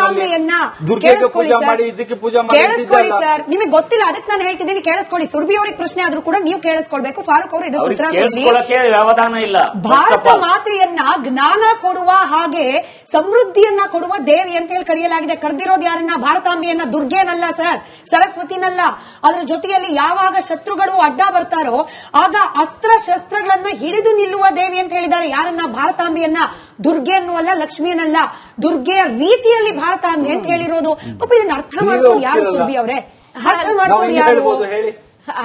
ಭಾರತಾಂಬೆಯನ್ನ ಕೇಳಿಸ್ಕೊಳ್ಳಿ ಸರ್, ನಿಮಗೆ ಗೊತ್ತಿಲ್ಲ ಅದಕ್ಕೆ ನಾನು ಹೇಳ್ತಿದ್ದೀನಿ, ಕೇಳಿಸ್ಕೊಳ್ಳಿ. ಸುರ್ಭಿ ಅವ್ರಿಗೆ ಪ್ರಶ್ನೆ ಆದ್ರೂ ಕೂಡ ನೀವು ಕೇಳಿಸ್ಕೊಳ್ಬೇಕು. ಫಾರೂಕ್ ಅವರು ಇದಕ್ಕೆ ಉತ್ತರ ಕೊಡಿ. ಭಾರತ ಮಾತೆಯನ್ನ ಜ್ಞಾನ ಕೊಡುವ ಹಾಗೆ ಸಮೃದ್ಧಿಯನ್ನ ಕೊಡುವ ದೇವಿ ಅಂತ ಹೇಳಿ ಕರೆಯಲಾಗಿದೆ. ಕರೆದಿರೋದು ಯಾರನ್ನ? ಭಾರತಾಂಬೆಯನ್ನ. ದುರ್ಗೆನಲ್ಲ ಸರ್, ಸರಸ್ವತಿನಲ್ಲ. ಅದರ ಜೊತೆಯಲ್ಲಿ ಯಾವಾಗ ಶತ್ರುಗಳು ಅಡ್ಡ ಬರ್ತಾರೋ ಆಗ ಅಸ್ತ್ರ ಶಸ್ತ್ರಗಳನ್ನ ಹಿಡಿದು ನಿಲ್ಲುವ ದೇವಿ ಅಂತ ಹೇಳಿದ್ದಾರೆ. ಯಾರನ್ನ? ಭಾರತಾಂಬೆಯನ್ನ. ದುರ್ಗೆಯನ್ನು ಅಲ್ಲ, ಲಕ್ಷ್ಮಿಯನ್ನಲ್ಲ, ದುರ್ಗೆಯ ರೀತಿಯಲ್ಲಿ ಭಾರತಾಂಬೆ ಅಂತ ಹೇಳಿರೋದು. ಪಾಪ ಇದನ್ನ ಅರ್ಥ ಮಾಡ್ಕೊಂಡು ಯಾರು ಸುರ್ಭಿ ಅವರೇ? ಅರ್ಥ ಮಾಡ್ಕೊಂಡು ಯಾರು?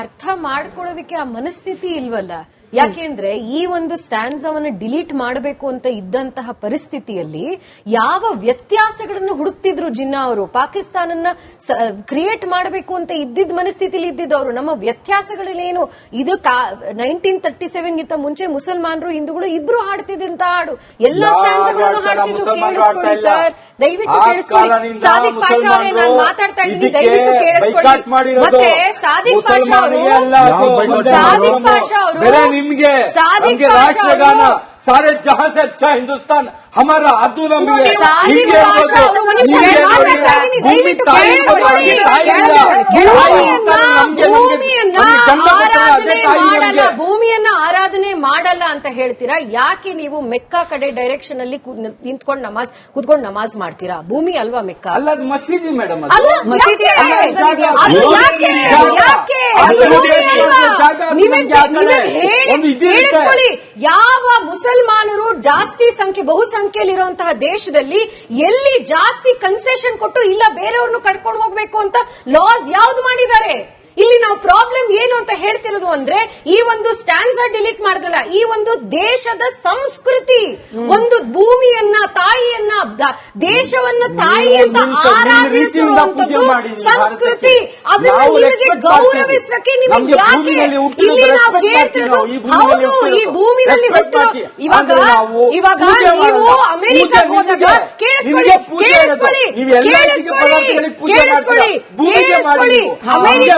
ಅರ್ಥ ಮಾಡ್ಕೊಳ್ಳೋದಕ್ಕೆ ಆ ಮನಸ್ಥಿತಿ ಇಲ್ವಲ್ಲ. ಯಾಕೆಂದ್ರೆ ಈ ಒಂದು ಸ್ಟ್ಯಾನ್ಸವನ್ನು ಡಿಲೀಟ್ ಮಾಡಬೇಕು ಅಂತ ಇದ್ದಂತಹ ಪರಿಸ್ಥಿತಿಯಲ್ಲಿ ಯಾವ ವ್ಯತ್ಯಾಸಗಳನ್ನು ಹುಡುಕ್ತಿದ್ರು ಜಿನ್ನಾ ಅವರು. ಪಾಕಿಸ್ತಾನನ್ನ ಕ್ರಿಯೇಟ್ ಮಾಡಬೇಕು ಅಂತ ಇದ್ದಿದ್ದ ಮನಸ್ಥಿತಿಲಿ ಇದ್ದಿದ್ದವರು. ನಮ್ಮ ವ್ಯತ್ಯಾಸಗಳೇನು? ಇದು 1937 ಗಿಂತ ಮುಂಚೆ ಮುಸಲ್ಮಾನರು ಹಿಂದೂಗಳು ಇಬ್ರು ಹಾಡ್ತಿದ್ದಂತ ಹಾಡು. ಎಲ್ಲಾ ಸ್ಟ್ಯಾನ್ಸ್ಗಳನ್ನು ಹಾಡ್ತಿದ್ರು. ಕೇಳಿಸ್ಕೊಳ್ಳಿ ಸರ್, ದಯವಿಟ್ಟು ಕೇಳಿಸ್ಕೊಳ್ಳಿ. ಸಾದಿಕ್ ಪಾಷಾ ಅವರೇ, ನಾನು ಮಾತಾಡ್ತಾ ಇದ್ದೀನಿ, ದಯವಿಟ್ಟು ಕೇಳಿಸ್ಕೊಳ್ಳಿ. ಮತ್ತೆ ಸಾದಿಕ್ ಪಾಷಾ ಅವರು ನಿಮ್ಗೆ ರಾಷ್ಟ್ರಗಾನ सारे जहां से अच्छा हिंदुस्तान हमारा अब्दुल नबी ಭೂಮಿಯನ್ನ ಆರಾಧನೆ ಮಾಡಲ್ಲ ಅಂತ ಹೇಳ್ತೀರಾ. ಯಾಕೆ ನೀವು ಮೆಕ್ಕಾ ಕಡೆ ಡೈರೆಕ್ಷನ್ ಅಲ್ಲಿ ಕೂತ್ಕೊಂಡು ನಮಾಜ್ ಮಾಡ್ತೀರಾ? ಭೂಮಿ ಅಲ್ವಾ ಮೆಕ್ಕಾ? ಅಲ್ಲ, ಅದು ಮಸೀದಿ ಮೇಡಮ್. ಯಾವ ಮುಸಲ್ಮಾನರು ಜಾಸ್ತಿ ಬಹುಸಂಖ್ಯೆಯಲ್ಲಿರುವಂತಹ ದೇಶದಲ್ಲಿ ಎಲ್ಲಿ ಜಾಸ್ತಿ ಕನ್ಸೆಷನ್ ಕೊಟ್ಟು ಇಲ್ಲ ಬೇರೆಯವ್ರನ್ನು ಕಟ್ಕೊಂಡು ಹೋಗ್ಬೇಕು ಅಂತ ಲಾಸ್ ಯಾವ್ದು ಮಾಡಿದ್ದಾರೆ? ಇಲ್ಲಿ ನಾವು ಪ್ರಾಬ್ಲಮ್ ಏನು ಅಂತ ಹೇಳ್ತಿರೋದು ಅಂದ್ರೆ ಈ ಒಂದು ಸ್ಟ್ಯಾನ್ಸಾ ಡಿಲೀಟ್ ಮಾಡಿದ್ರಲ್ಲ, ಈ ಒಂದು ದೇಶದ ಸಂಸ್ಕೃತಿ, ಒಂದು ಭೂಮಿಯನ್ನ, ತಾಯಿಯನ್ನ, ದೇಶವನ್ನ ತಾಯಿ ಅಂತ ಆರಾಧಿಸುವಂತದ್ದು ಸಂಸ್ಕೃತಿ. ಅದನ್ನ ನಿಮಗೆ ಗೌರವಿಸಕ್ಕೆ ನಿಮಗೆ ಯಾಕೆ ಇಲ್ಲಿ ನಾವು ಕೇಳ್ತಿರೋದು? ಹೌದು, ಈ ಭೂಮಿನಲ್ಲಿ ಹುಟ್ಟಿರೋ ಇವಾಗ ನೀವು ಅಮೆರಿಕಕ್ಕೆ ಹೋದಾಗ ಕೇಳಿಸ್ಕೊಳ್ಳಿ ಅಮೆರಿಕ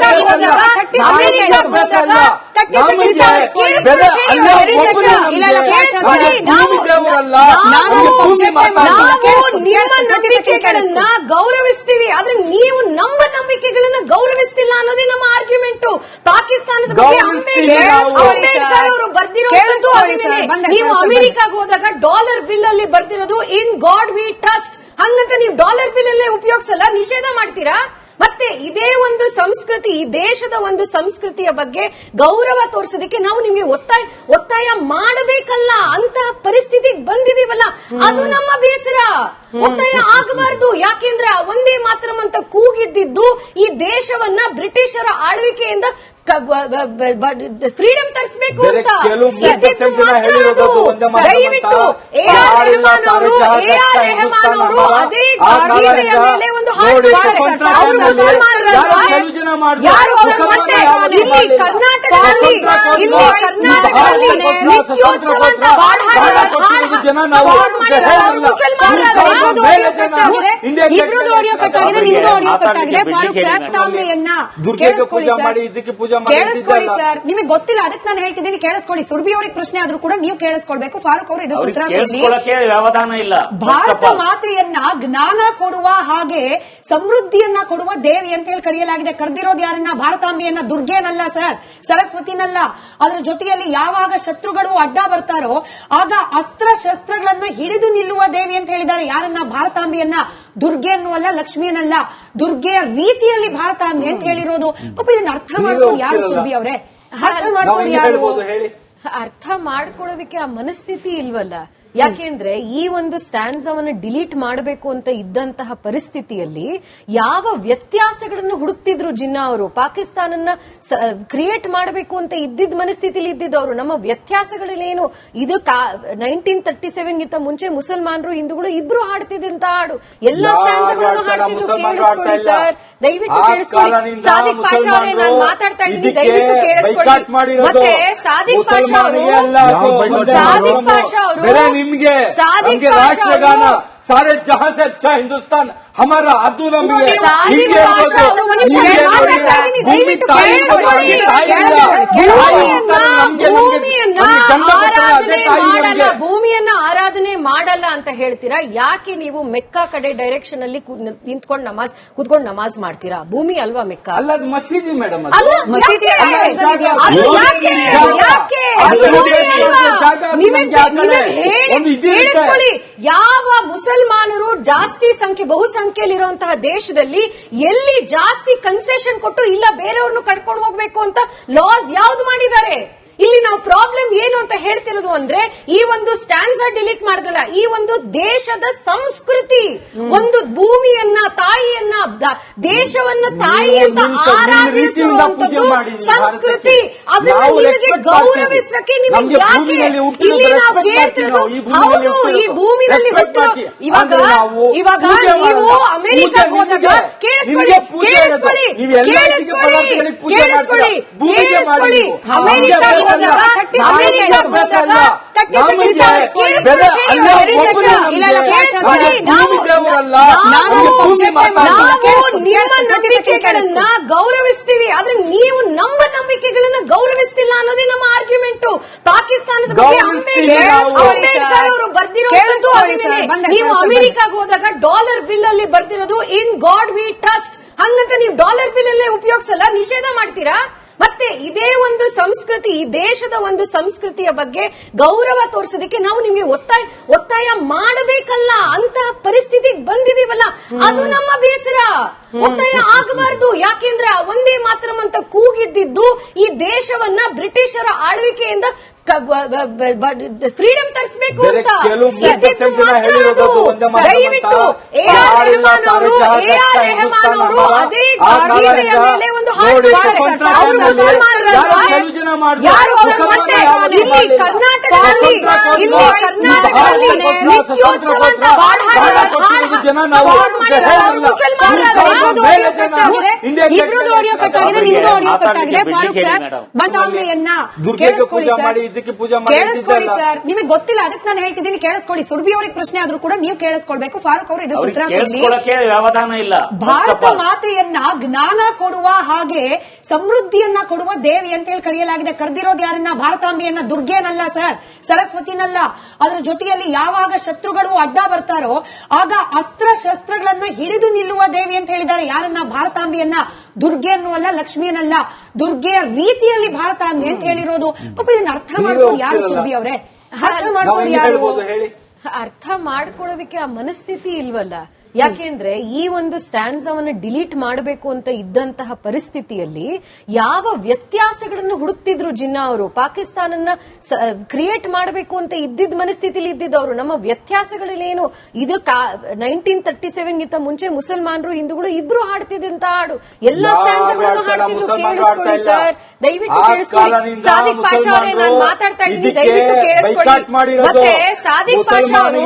ನಂಬಿಕೆಗಳನ್ನ ಗೌರವಿಸ್ತೀವಿ, ಆದ್ರೆ ನೀವು ನಮ್ಮ ನಂಬಿಕೆಗಳನ್ನ ಗೌರವಿಸ್ತಿಲ್ಲ ಅನ್ನೋದೇ ನಮ್ಮ ಆರ್ಗ್ಯುಮೆಂಟ್. ಪಾಕಿಸ್ತಾನದ ಬಗ್ಗೆ ಅಂಬೇಡ್ಕರ್ ಅವರು ಬರ್ದಿರೋದು ಅದನ್ನೇ. ನೀವು ಅಮೆರಿಕಾಗೆ ಹೋದಾಗ ಡಾಲರ್ ಬಿಲ್ ಅಲ್ಲಿ ಬರ್ದಿರೋದು ಇನ್ ಗಾಡ್ ವಿ ಟ್ರಸ್ಟ್. ಹಂಗಂತ ನೀವು ಡಾಲರ್ ಬಿಲ್ ಅಲ್ಲೇ ಉಪಯೋಗಿಸಲ್ಲ, ನಿಷೇಧ ಮಾಡ್ತೀರಾ? ಮತ್ತೆ ಇದೇ ಒಂದು ಸಂಸ್ಕೃತಿ, ಈ ದೇಶದ ಒಂದು ಸಂಸ್ಕೃತಿಯ ಬಗ್ಗೆ ಗೌರವ ತೋರಿಸೋದಕ್ಕೆ ನಾವು ನಿಮಗೆ ಒತ್ತಾಯ ಮಾಡಬೇಕಲ್ಲ. ಅಂತಹ ಪರಿಸ್ಥಿತಿಗೆ ಬಂದಿದೀವಲ್ಲ, ಅದು ನಮ್ಮ ಬೇಸರ. ಒತ್ತಾಯ ಆಗಬಾರದು. ಯಾಕೆಂದ್ರೆ ಒಂದೇ ಮಾತ್ರಂ ಅಂತ ಕೂಗಿದ್ದಿದ್ದು ಈ ದೇಶವನ್ನ ಬ್ರಿಟಿಷರ ಆಳ್ವಿಕೆಯಿಂದ ಫ್ರೀಡಮ್ ತರಿಸಬೇಕು ಅಂತ. ದಯವಿಟ್ಟು AR ರೆಹಮಾನ್ ಅವರು ಅದೇ ಗೀತೆಯ ಮೇಲೆ ಒಂದು ಹಾಡು ಇಲ್ಲಿ ಕರ್ನಾಟಕದಲ್ಲಿ ನಿತ್ಯೋತ್ಸವ ಅಂತ ಇಬ್ರದ್ದು ಆಡಿಯೋ ಕಟ್ ಆಗಿದೆ, ನಿಮ್ದು ಆಡಿಯೋ ಕಟ್ ಆಗಿದೆ. ಫಾರೂಕ್ ಸರ್, ತಾಂಬೆಯನ್ನ ಕೇಳಿಸ್ಕೊಳ್ಳಿ ಸರ್, ನಿಮಗೆ ಗೊತ್ತಿಲ್ಲ ಅದಕ್ಕೆ ನಾನು ಹೇಳ್ತಿದ್ದೀನಿ, ಕೇಳಿಸ್ಕೊಳ್ಳಿ. ಸುರ್ಭಿ ಅವ್ರಿಗೆ ಪ್ರಶ್ನೆ ಆದ್ರೂ ಕೂಡ ನೀವು ಕೇಳಿಸ್ಕೊಳ್ಬೇಕು. ಫಾರೂಕ್ ಅವರು ಇದಕ್ಕೆ ಉತ್ತರ ಕೊಡಿ. ಭಾರತ ಮಾತೆಯನ್ನ ಜ್ಞಾನ ಕೊಡುವ ಹಾಗೆ ಸಮೃದ್ಧಿಯನ್ನ ಕೊಡುವ ದೇವಿ ಅಂತ ಹೇಳಿ ಕರೆಯಲಾಗಿದೆ. ಕರೆದಿರೋದು ಯಾರನ್ನ? ಭಾರತಾಂಬೆಯನ್ನ. ದುರ್ಗೆನಲ್ಲ ಸರ್, ಸರಸ್ವತಿನಲ್ಲ. ಅದರ ಜೊತೆಯಲ್ಲಿ ಯಾವಾಗ ಶತ್ರುಗಳು ಅಡ್ಡ ಬರ್ತಾರೋ ಆಗ ಅಸ್ತ್ರ ಶಸ್ತ್ರಗಳನ್ನ ಹಿಡಿದು ನಿಲ್ಲುವ ದೇವಿ ಅಂತ ಹೇಳಿದ್ದಾರೆ. ಯಾರನ್ನ? ಭಾರತಾಂಬೆಯನ್ನ. ದುರ್ಗೆಯನ್ನು ಅಲ್ಲ, ಲಕ್ಷ್ಮಿಯನ್ನಲ್ಲ, ದುರ್ಗೆಯ ರೀತಿಯಲ್ಲಿ ಭಾರತಾಂಬೆ ಅಂತ ಹೇಳಿರೋದು. ಪಾಪ ಇದನ್ನ ಅರ್ಥ ಮಾಡ್ಕೊಂಡು ಯಾರು ಸುರ್ಭಿ ಅವರೇ? ಅರ್ಥ ಮಾಡ್ಕೊಂಡು ಯಾರು? ಅರ್ಥ ಮಾಡ್ಕೊಳ್ಳೋದಕ್ಕೆ ಆ ಮನಸ್ಥಿತಿ ಇಲ್ವಲ್ಲ. ಯಾಕೆಂದ್ರೆ ಈ ಒಂದು ಸ್ಟ್ಯಾನ್ಸವನ್ನು ಡಿಲೀಟ್ ಮಾಡಬೇಕು ಅಂತ ಇದ್ದಂತಹ ಪರಿಸ್ಥಿತಿಯಲ್ಲಿ ಯಾವ ವ್ಯತ್ಯಾಸಗಳನ್ನು ಹುಡುಕ್ತಿದ್ರು ಜಿನ್ನಾ ಅವರು. ಪಾಕಿಸ್ತಾನನ್ನ ಕ್ರಿಯೇಟ್ ಮಾಡಬೇಕು ಅಂತ ಇದ್ದಿದ್ದ ಮನಸ್ಥಿತಿಲಿ ಇದ್ದಿದ್ದವರು. ನಮ್ಮ ವ್ಯತ್ಯಾಸಗಳೇನು? ಇದು 1937 ಗಿಂತ ಮುಂಚೆ ಮುಸಲ್ಮಾನರು ಹಿಂದೂಗಳು ಇಬ್ರು ಹಾಡ್ತಿದ್ದಂತ ಹಾಡು. ಎಲ್ಲಾ ಸ್ಟ್ಯಾನ್ಸ್ಗಳನ್ನು ಹಾಡ್ತಿದ್ರು. ಕೇಳಿಸ್ಕೊಳ್ಳಿ ಸರ್, ದಯವಿಟ್ಟು ಕೇಳಿಸ್ಕೊಳ್ಳಿ. ಸಾದಿಕ್ ಪಾಷಾ ಅವರೇ, ನಾನು ಮಾತಾಡ್ತಾ ಇದ್ದೀನಿ, ದಯವಿಟ್ಟು ಕೇಳಿಸ್ಕೊಳ್ಳಿ. ಮತ್ತೆ ಸಾದಿಕ್ ಪಾಷಾ ಅವರು ನಿಮ್ಗೆ ರಾಷ್ಟ್ರಗಾನ सारे जहां से अच्छा हिंदुस्तान हमारा ಅದು ನಮಗೆ ಸಾದಿಕ್ ಪಾಷಾ ಅವರು ಒಂದು ನಿಮಿಷ ಮಾತಾಡ್ತಾ ಇದ್ದೀನಿ, ದಯವಿಟ್ಟು ಕೇಳಿಸ್ಕೊಳ್ಳಿ. ಭೂಮಿಯನ್ನ ಆರಾಧನೆ ಮಾಡಲ್ಲ ಅಂತ ಹೇಳ್ತೀರಾ, ಯಾಕೆ ನೀವು ಮೆಕ್ಕಾ ಕಡೆ ಡೈರೆಕ್ಷನ್ ಅಲ್ಲಿ ಕೂತ್ಕೊಂಡು ನಮಾಜ್ ಮಾಡ್ತೀರಾ? ಭೂಮಿ ಅಲ್ವಾ ಮೆಕ್ಕಾ? ಅಲ್ಲ, ಅದು ಮಸೀದಿ ಮೇಡಮ್. ಮಸೀದಿ ಕೇಳಿಸ್ಕೊಳ್ಳಿ, ಯಾವ ಮುಸಲ್ಮಾನರು ಜಾಸ್ತಿ ಬಹುಸಂಖ್ಯೆಯಲ್ಲಿರುವಂತಹ ದೇಶದಲ್ಲಿ ಎಲ್ಲಿ ಜಾಸ್ತಿ ಕನ್ಸೆಷನ್ ಕೊಟ್ಟು ಇಲ್ಲ ಬೇರೆಯವ್ರನ್ನು ಕಟ್ಕೊಂಡು ಹೋಗ್ಬೇಕು ಅಂತ ಲಾಸ್ ಯಾವ್ದು ಮಾಡಿದ್ದಾರೆ? ಇಲ್ಲಿ ನಾವು ಪ್ರಾಬ್ಲಮ್ ಏನು ಅಂತ ಹೇಳ್ತಿರೋದು ಅಂದ್ರೆ, ಈ ಒಂದು ಸ್ಟ್ಯಾನ್ಸಾ ಡಿಲೀಟ್ ಮಾಡಿದ್ರಲ್ಲ, ಈ ಒಂದು ದೇಶದ ಸಂಸ್ಕೃತಿ, ಒಂದು ಭೂಮಿಯನ್ನ, ತಾಯಿಯನ್ನ, ದೇಶವನ್ನ ತಾಯಿ ಅಂತ ಆರಾಧಿಸುವಂತದ್ದು ಸಂಸ್ಕೃತಿ. ಅದನ್ನ ನಿಮಗೆ ಗೌರವಿಸಕ್ಕೆ ನಿಮಗೆ ಯಾಕೆ? ಇಲ್ಲಿ ನಾವು ಕೇಳ್ತಿರೋದು, ಹೌದು, ಈ ಭೂಮಿನಲ್ಲಿ ಹುಟ್ಟಿರೋ ಇವಾಗ ನೀವು ಅಮೆರಿಕಕ್ಕೆ ಹೋದಾಗ ಕೇಳಿಸ್ಕೊಳ್ಳಿ, ಅಮೆರಿಕ ನಂಬಿಕೆಗಳನ್ನ ಗೌರವಿಸ್ತೀವಿ, ಆದ್ರೆ ನೀವು ನಮ್ಮ ನಂಬಿಕೆಗಳನ್ನ ಗೌರವಿಸ್ತಿಲ್ಲ ಅನ್ನೋದೇ ನಮ್ಮ ಆರ್ಗ್ಯುಮೆಂಟ್. ಪಾಕಿಸ್ತಾನದ ಬಗ್ಗೆ ಅಂಬೇಡ್ಕರ್ ಅವರು ಬರ್ದಿರೋದು, ನೀವು ಅಮೆರಿಕಾಗೆ ಹೋದಾಗ ಡಾಲರ್ ಬಿಲ್ ಅಲ್ಲಿ ಬರ್ದಿರೋದು ಇನ್ ಗಾಡ್ ವಿ ಟ್ರಸ್ಟ್, ಹಂಗಂತ ನೀವು ಡಾಲರ್ ಬಿಲ್ ಅಲ್ಲೇ ಉಪಯೋಗಿಸಲ್ಲ, ನಿಷೇಧ ಮಾಡ್ತೀರಾ? ಮತ್ತೆ ಇದೇ ಒಂದು ಸಂಸ್ಕೃತಿ, ಈ ದೇಶದ ಒಂದು ಸಂಸ್ಕೃತಿಯ ಬಗ್ಗೆ ಗೌರವ ತೋರಿಸೋದಕ್ಕೆ ನಾವು ನಿಮಗೆ ಒತ್ತಾಯ ಮಾಡಬೇಕಲ್ಲ, ಅಂತಹ ಪರಿಸ್ಥಿತಿಗೆ ಬಂದಿದೀವಲ್ಲ, ಅದು ನಮ್ಮ ಬೇಸರ. ಒತ್ತಾಯ ಆಗಬಾರದು, ಯಾಕೆಂದ್ರೆ ಒಂದೇ ಮಾತ್ರಂ ಅಂತ ಕೂಗಿದ್ದಿದ್ದು ಈ ದೇಶವನ್ನ ಬ್ರಿಟಿಷರ ಆಳ್ವಿಕೆಯಿಂದ ಫ್ರೀಡಮ್ ತರಿಸಬೇಕು ಅಂತ. ದಯವಿಟ್ಟು AR ರೆಹಮಾನ್ ಅವರು ಅದೇ ಗೀತೆಯ ಮೇಲೆ ಒಂದು ಹಾಡು ಇಲ್ಲಿ ಕರ್ನಾಟಕದಲ್ಲಿ ನಿತ್ಯೋತ್ಸವ ಅಂತ ಇಬ್ರದ್ದು ಆಡಿಯೋ ಕಟ್ ಆಗಿದೆ, ನಿಮ್ದು ಆಡಿಯೋ ಕಟ್ ಆಗಿದೆ. ಫಾರೂಕ್ ಸರ್ ಬದಾಮಿಯನ್ನ ಕೇಳಿಸ್ಕೊಳ್ಳಿ ಸರ್, ನಿಮಗೆ ಗೊತ್ತಿಲ್ಲ, ಅದಕ್ಕೆ ನಾನು ಹೇಳ್ತಿದ್ದೀನಿ, ಕೇಳಿಸ್ಕೊಳ್ಳಿ. ಸುರ್ಬಿ ಅವ್ರಿಗೆ ಪ್ರಶ್ನೆ ಆದ್ರೂ ಕೂಡ ನೀವು ಕೇಳಿಸ್ಕೊಳ್ಬೇಕು. ಫಾರೂಕ್ ಅವರು ಇದಕ್ಕೆ ಉತ್ತರ ಕೊಡಿ. ಭಾರತ ಮಾತೆಯನ್ನ ಜ್ಞಾನ ಕೊಡುವ ಹಾಗೆ ಸಮೃದ್ಧಿಯನ್ನ ಕೊಡುವ ದೇವಿ ಅಂತ ಹೇಳಿ ಕರೆಯಲಾಗಿದೆ. ಕರೆದಿರೋದು ಯಾರನ್ನ? ಭಾರತಾಂಬೆಯನ್ನ, ದುರ್ಗೆನಲ್ಲ ಸರ್, ಸರಸ್ವತಿನಲ್ಲ. ಅದರ ಜೊತೆಯಲ್ಲಿ ಯಾವಾಗ ಶತ್ರುಗಳು ಅಡ್ಡ ಬರ್ತಾರೋ ಆಗ ಅಸ್ತ್ರ ಶಸ್ತ್ರಗಳನ್ನ ಹಿಡಿದು ನಿಲ್ಲುವ ದೇವಿ ಅಂತ ಹೇಳಿದ್ದಾರೆ. ಯಾರನ್ನ? ಭಾರತಾಂಬೆಯನ್ನ. ದುರ್ಗೆಯನ್ನು ಅಲ್ಲ, ಲಕ್ಷ್ಮಿಯನ್ನಲ್ಲ, ದುರ್ಗೆಯ ರೀತಿಯಲ್ಲಿ ಭಾರತಾಂಬೆ ಅಂತ ಹೇಳಿರೋದು. ಪಾಪ ಇದನ್ನ ಅರ್ಥ ಮಾಡ್ಕೊಂಡು ಯಾರು ಸುಬ್ಬಿ ಅವರೇ? ಅರ್ಥ ಮಾಡ್ಕೊಂಡು ಯಾರು? ಅರ್ಥ ಮಾಡ್ಕೊಳ್ಳೋದಕ್ಕೆ ಆ ಮನಸ್ಥಿತಿ ಇಲ್ವಲ್ಲ. ಯಾಕೆಂದ್ರೆ ಈ ಒಂದು ಸ್ಟ್ಯಾನ್ಸವನ್ನು ಡಿಲೀಟ್ ಮಾಡಬೇಕು ಅಂತ ಇದ್ದಂತಹ ಪರಿಸ್ಥಿತಿಯಲ್ಲಿ ಯಾವ ವ್ಯತ್ಯಾಸಗಳನ್ನು ಹುಡುಕ್ತಿದ್ರು ಜಿನ್ನಾ ಅವರು? ಪಾಕಿಸ್ತಾನನ್ನ ಕ್ರಿಯೇಟ್ ಮಾಡಬೇಕು ಅಂತ ಇದ್ದಿದ್ದ ಮನಸ್ಥಿತಿಲಿ ಇದ್ದಿದ್ದವರು. ನಮ್ಮ ವ್ಯತ್ಯಾಸಗಳೇನು? ಇದು 1937 ಗಿಂತ ಮುಂಚೆ ಮುಸಲ್ಮಾನರು ಹಿಂದೂಗಳು ಇಬ್ರು ಹಾಡ್ತಿದ್ದಂತ ಹಾಡು, ಎಲ್ಲಾ ಸ್ಟ್ಯಾನ್ಸ್ಗಳನ್ನು ಹಾಡ್ತಿದ್ರು. ಕೇಳಿಸ್ಕೊಳ್ಳಿ ಸರ್, ದಯವಿಟ್ಟು ಕೇಳಿಸ್ಕೊಳ್ಳಿ. ಸಾದಿಕ್ ಪಾಷಾ ಅವರೇ, ನಾನು ಮಾತಾಡ್ತಾ ಇದ್ದೀನಿ, ದಯವಿಟ್ಟು ಕೇಳಿಸ್ಕೊಳ್ಳಿ. ಮತ್ತೆ ಸಾದಿಕ್ ಪಾಷಾ ಅವರು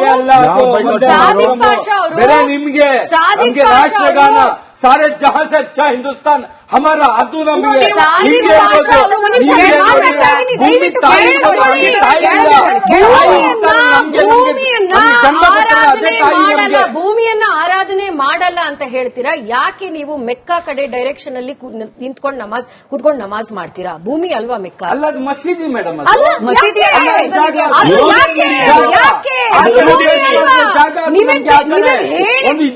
ನಿಮ್ಗೆ ರಾಷ್ಟ್ರಗಾನ सारे जहां से अच्छा हिंदुस्तान हमारा ಅದು ನಮಗೆ ಭೂಮಿಯನ್ನ ಆರಾಧನೆ ಮಾಡಲ್ಲ ಅಂತ ಹೇಳ್ತೀರಾ, ಯಾಕೆ ನೀವು ಮೆಕ್ಕಾ ಕಡೆ ಡೈರೆಕ್ಷನ್ ಅಲ್ಲಿ ಕೂತ್ಕೊಂಡು ನಮಾಜ್ ಮಾಡ್ತೀರಾ? ಭೂಮಿ ಅಲ್ವಾ ಮೆಕ್ಕಾ? ಅಲ್ಲ, ಅದು ಮಸೀದಿ ಮೇಡಮ್.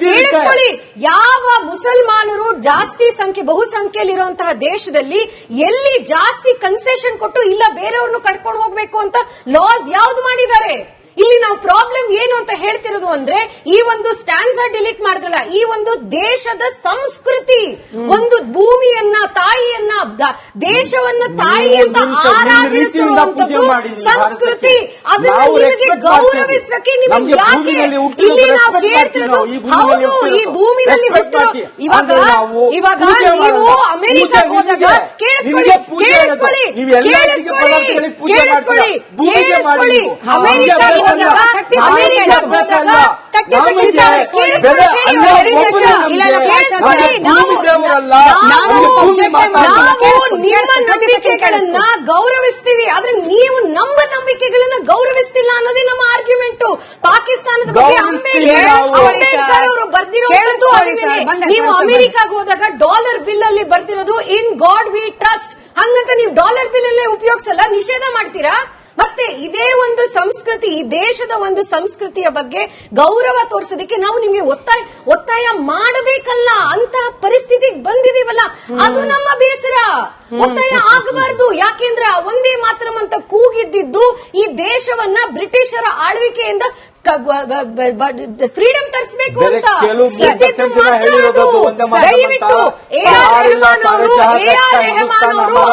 ಕೇಳಿಸ್ಕೊಳ್ಳಿ, ಯಾವ ಮುಸಲ್ಮಾನರು ಜಾಸ್ತಿ ಬಹುಸಂಖ್ಯೆಯಲ್ಲಿರುವಂತಹ ದೇಶದಲ್ಲಿ ಎಲ್ಲಿ ಜಾಸ್ತಿ ಕನ್ಸೆಷನ್ ಕೊಟ್ಟು ಇಲ್ಲ ಬೇರೆಯವ್ರನ್ನು ಕಟ್ಕೊಂಡು ಹೋಗ್ಬೇಕು ಅಂತ ಲಾಸ್ ಯಾವ್ದು ಮಾಡಿದ್ದಾರೆ? ಇಲ್ಲಿ ನಾವು ಪ್ರಾಬ್ಲಮ್ ಏನು ಅಂತ ಹೇಳ್ತಿರೋದು ಅಂದ್ರೆ, ಈ ಒಂದು ಸ್ಟ್ಯಾನ್ಸಾ ಡಿಲೀಟ್ ಮಾಡಿದ್ರಲ್ಲ, ಈ ಒಂದು ದೇಶದ ಸಂಸ್ಕೃತಿ, ಒಂದು ಭೂಮಿಯನ್ನ, ತಾಯಿಯನ್ನ, ದೇಶವನ್ನ ತಾಯಿ ಅಂತ ಆರಾಧಿಸುವಂತದ್ದು ಸಂಸ್ಕೃತಿ. ಅದನ್ನ ನಿಮಗೆ ಗೌರವಿಸಕ್ಕೆ ನಿಮಗೆ ಯಾಕೆ? ಇಲ್ಲಿ ನಾವು ಕೇಳ್ತಿರೋದು, ಹೌದು, ಈ ಭೂಮಿನಲ್ಲಿ ಹುಟ್ಟಿರೋ ಇವಾಗ ನೀವು ಅಮೆರಿಕಕ್ಕೆ ಹೋದಾಗ ಕೇಳಿಸ್ಕೊಳ್ಳಿ, ಅಮೆರಿಕ ನಂಬಿಕೆಗಳನ್ನ ಗೌರವಿಸ್ತೀವಿ, ಆದ್ರೆ ನೀವು ನಮ್ಮ ನಂಬಿಕೆಗಳನ್ನ ಗೌರವಿಸ್ತಿಲ್ಲ ಅನ್ನೋದೇ ನಮ್ಮ ಆರ್ಗ್ಯುಮೆಂಟ್. ಪಾಕಿಸ್ತಾನದ ಬಗ್ಗೆ ಅಂಬೇಡ್ಕರ್ ಅವರು ಬರ್ದಿರೋದು ನೀವು ಅಮೆರಿಕಾಗ ಹೋದಾಗ ಡಾಲರ್ ಬಿಲ್ ಅಲ್ಲಿ ಬರ್ದಿರೋದು ಇನ್ ಗಾಡ್ ವಿ ಟ್ರಸ್ಟ್. ಹಂಗಂತ ನೀವು ಡಾಲರ್ ಬಿಲ್ ಅಲ್ಲೇ ಉಪಯೋಗಿಸಲ್ಲ, ನಿಷೇಧ ಮಾಡ್ತೀರಾ? ಮತ್ತೆ ಇದೇ ಒಂದು ಸಂಸ್ಕೃತಿ, ಈ ದೇಶದ ಒಂದು ಸಂಸ್ಕೃತಿಯ ಬಗ್ಗೆ ಗೌರವ ತೋರಿಸೋದಕ್ಕೆ ನಾವು ನಿಮಗೆ ಒತ್ತಾಯ ಮಾಡಬೇಕಲ್ಲ, ಅಂತಹ ಪರಿಸ್ಥಿತಿಗೆ ಬಂದಿದೀವಲ್ಲ, ಅದು ನಮ್ಮ ಬೇಸರ. ಒತ್ತಾಯ ಆಗಬಾರ್ದು. ಯಾಕೆಂದ್ರೆ ಒಂದೇ ಮಾತ್ರಂ ಅಂತ ಕೂಗಿದ್ದಿದ್ದು ಈ ದೇಶವನ್ನ ಬ್ರಿಟಿಷರ ಆಳ್ವಿಕೆಯಿಂದ ಫ್ರೀಡಮ್ ತರಿಸಬೇಕು ಅಂತ. ದಯವಿಟ್ಟು AR ರೆಹಮಾನ್ ಅವರು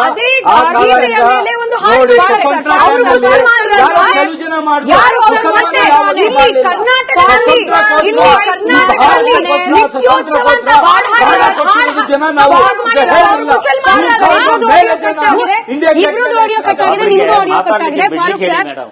ಅದೇ ಗೀತೆಯ ಮೇಲೆ ಒಂದು ಹಾಡು ಅವರು ಇಲ್ಲಿ ಕರ್ನಾಟಕದಲ್ಲಿ ನಿತ್ಯೋತ್ಸವ ಅಂತ ಇಬ್ರದ್ದು ಆಡಿಯೋ ಕಟ್ ಆಗಿದೆ, ನಿಮ್ದು ಆಡಿಯೋ ಕಟ್ ಆಗಿದೆ.